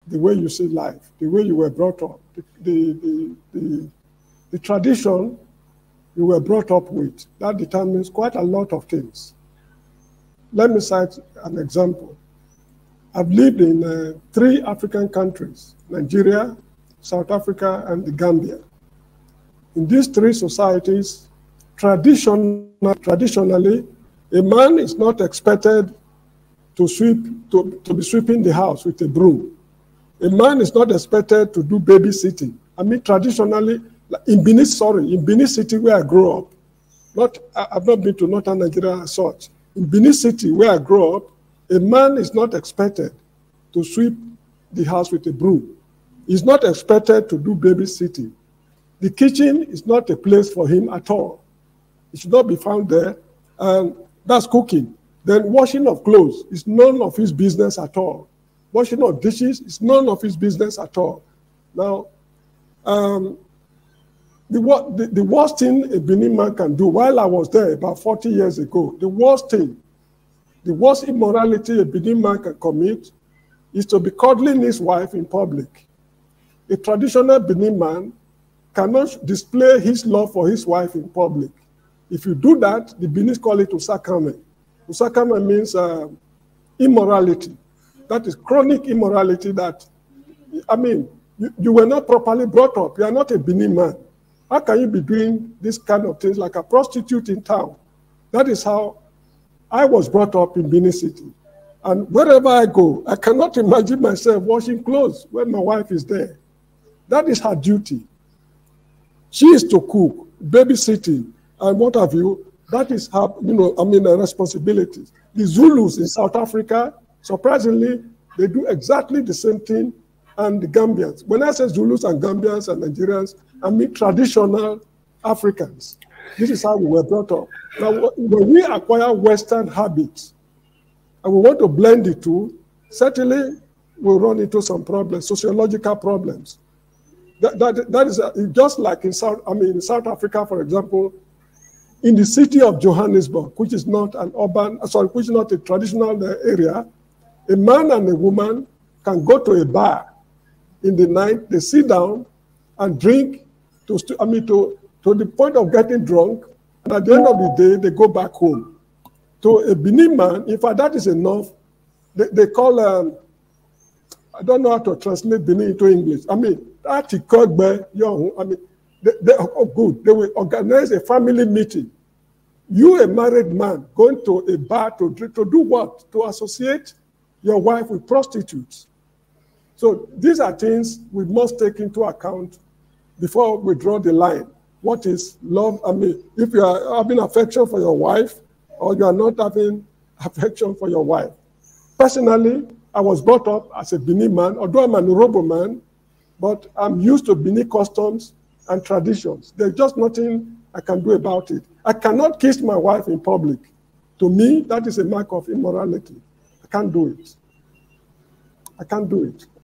the way you see life, the way you were brought up, the tradition you were brought up with. That determines quite a lot of things. Let me cite an example. I've lived in 3 African countries: Nigeria, South Africa, and the Gambia. In these 3 societies, traditionally, a man is not expected to be sweeping the house with a broom. A man is not expected to do babysitting. I mean, traditionally, in Benin City, where I grew up, I've not been to northern Nigeria as such. In Benin City, where I grew up, a man is not expected to sweep the house with a broom. He's not expected to do babysitting. The kitchen is not a place for him at all. It should not be found there. And that's cooking. Then washing of clothes is none of his business at all. Washing of dishes is none of his business at all. Now, the worst thing a Benin man can do, while I was there about 40 years ago, the worst immorality a Benin man can commit is to be cuddling his wife in public. A traditional Benin man cannot display his love for his wife in public. If you do that, the Benis call it usakame. Usakame means immorality. That is chronic immorality that, I mean, you were not properly brought up. You are not a Benin man. How can you be doing this kind of things like a prostitute in town? That is how I was brought up in Benin City. And wherever I go, I cannot imagine myself washing clothes when my wife is there. That is her duty. She is to cook, babysitting, and what have you. That is her, responsibilities. The Zulus in South Africa, surprisingly, they do exactly the same thing, and the Gambians. When I say Zulus and Gambians and Nigerians, I mean traditional Africans. This is how we were brought up. Now, when we acquire Western habits, and we want to blend the two, certainly we'll run into some problems, sociological problems. That is just like in South Africa, for example, in the city of Johannesburg, which is not which is not a traditional area, a man and a woman can go to a bar in the night, they sit down and drink to the point of getting drunk, and at the end of the day, they go back home. To a Benin man, in fact, that is enough. They call, I don't know how to translate Benin into English. I mean, they will organize a family meeting. You, a married man, going to a bar to do what? To associate your wife with prostitutes. So these are things we must take into account before we draw the line. What is love? I mean, if you are having affection for your wife or you are not having affection for your wife. Personally, I was brought up as a Benin man, although I'm an Urhobo man, but I'm used to Benin customs and traditions. There's just nothing I can do about it. I cannot kiss my wife in public. To me, that is a mark of immorality. I can't do it. I can't do it.